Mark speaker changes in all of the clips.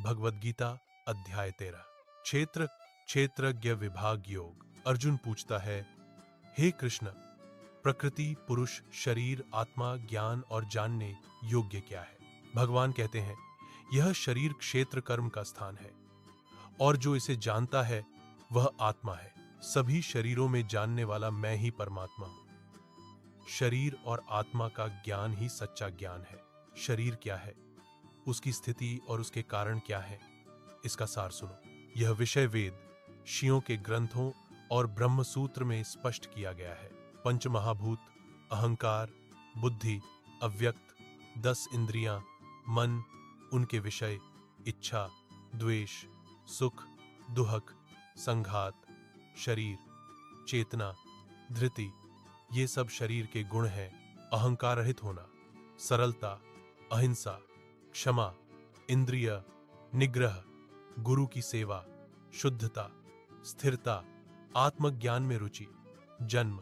Speaker 1: भगवद गीता अध्याय 13। क्षेत्र क्षेत्रज्ञ विभाग योग। अर्जुन पूछता है, हे कृष्ण, प्रकृति, पुरुष, शरीर, आत्मा, ज्ञान और जानने योग्य क्या है? भगवान कहते हैं, यह शरीर क्षेत्र कर्म का स्थान है और जो इसे जानता है वह आत्मा है। सभी शरीरों में जानने वाला मैं ही परमात्मा हूं। शरीर और आत्मा का ज्ञान ही सच्चा ज्ञान है। शरीर क्या है, उसकी स्थिति और उसके कारण क्या है, इसका सार सुनो। यह विषय वेद, ऋषियों के ग्रंथों और ब्रह्मसूत्र में स्पष्ट किया गया है। पंच महाभूत, अहंकार, बुद्धि, अव्यक्त, 10 इंद्रियां, मन, उनके विषय, इच्छा, द्वेष, सुख, दुहक, संघात, शरीर, चेतना, धृति, ये सब शरीर के गुण हैं। अहंकार रहित होना, सरलता, अहिंसा, क्षमा, इंद्रिय निग्रह, गुरु की सेवा, शुद्धता, स्थिरता, आत्मज्ञान में रुचि, जन्म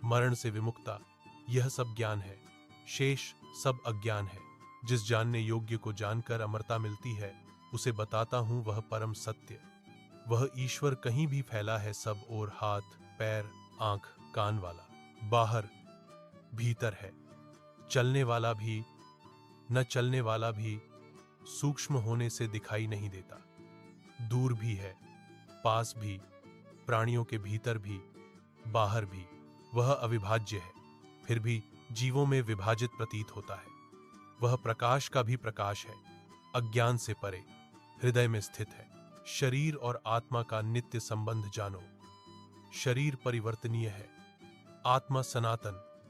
Speaker 1: मरण से विमुक्ता, यह सब ज्ञान है। शेष सब अज्ञान है। जिस जानने योग्य को जानकर अमरता मिलती है, उसे बताता हूं वह परम सत्य। वह ईश्वर कहीं भी फैला है सब ओर, हाथ, पैर, आंख, कान वाला, बाहर भीतर है, चलने वाला भी न चलने वाला भी, सूक्ष्म होने से दिखाई नहीं देता, दूर भी है, पास भी, प्राणियों के भीतर भी, बाहर भी। वह अविभाज्य है, फिर भी जीवों में विभाजित प्रतीत होता है। वह प्रकाश का भी प्रकाश है, अज्ञान से परे, हृदय में स्थित है। शरीर और आत्मा का नित्य संबंध जानो। शरीर परिवर्तनीय है, आत्मा सनातन।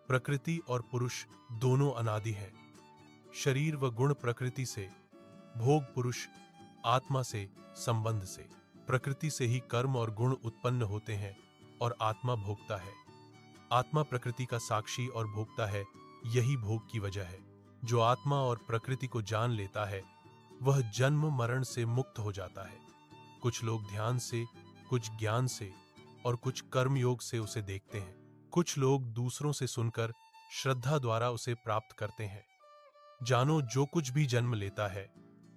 Speaker 1: प्रकृति और पुरुष दोनों अनादि हैं। शरीर व गुण प्रकृति से, भोग पुरुष आत्मा से, संबंध से। प्रकृति से ही कर्म और गुण उत्पन्न होते हैं और आत्मा भोगता है। आत्मा प्रकृति का साक्षी और भोगता है, यही भोग की वजह है। जो आत्मा और प्रकृति को जान लेता है वह जन्म मरण से मुक्त हो जाता है। कुछ लोग ध्यान से, कुछ ज्ञान से और कुछ कर्म योग से उसे देखते हैं। कुछ लोग दूसरों से सुनकर श्रद्धा द्वारा उसे प्राप्त करते हैं। जानो, जो कुछ भी जन्म लेता है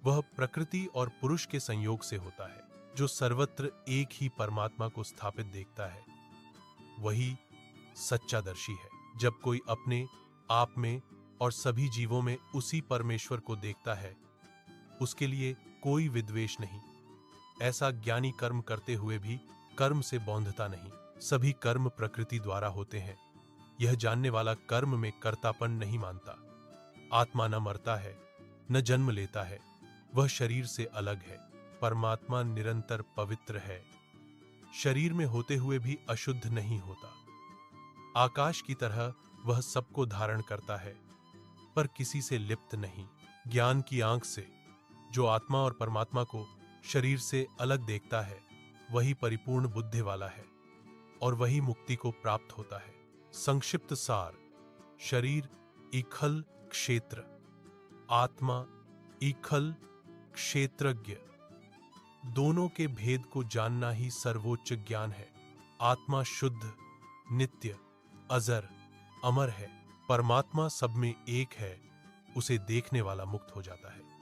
Speaker 1: वह प्रकृति और पुरुष के संयोग से होता है। जो सर्वत्र एक ही परमात्मा को स्थापित देखता है वही सच्चा दर्शी है। जब कोई अपने आप में और सभी जीवों में उसी परमेश्वर को देखता है, उसके लिए कोई विद्वेष नहीं। ऐसा ज्ञानी कर्म करते हुए भी कर्म से बौंधता नहीं। सभी कर्म प्रकृति द्वारा होते हैं। यह जानने वाला कर्म में कर्तापन नहीं मानता। आत्मा न मरता है, न जन्म लेता है, वह शरीर से अलग है। परमात्मा निरंतर पवित्र है, शरीर में होते हुए भी अशुद्ध नहीं होता। आकाश की तरह वह सबको धारण करता है, पर किसी से लिप्त नहीं। ज्ञान की आंख से जो आत्मा और परमात्मा को शरीर से अलग देखता है, वही परिपूर्ण बुद्धि वाला है और वही मुक्ति को प्राप्त होता है। संक्षिप्त सार: शरीर इखल क्षेत्र, आत्मा इखल क्षेत्रज्ञ। दोनों के भेद को जानना ही सर्वोच्च ज्ञान है। आत्मा शुद्ध, नित्य, अजर, अमर है। परमात्मा सब में एक है, उसे देखने वाला मुक्त हो जाता है।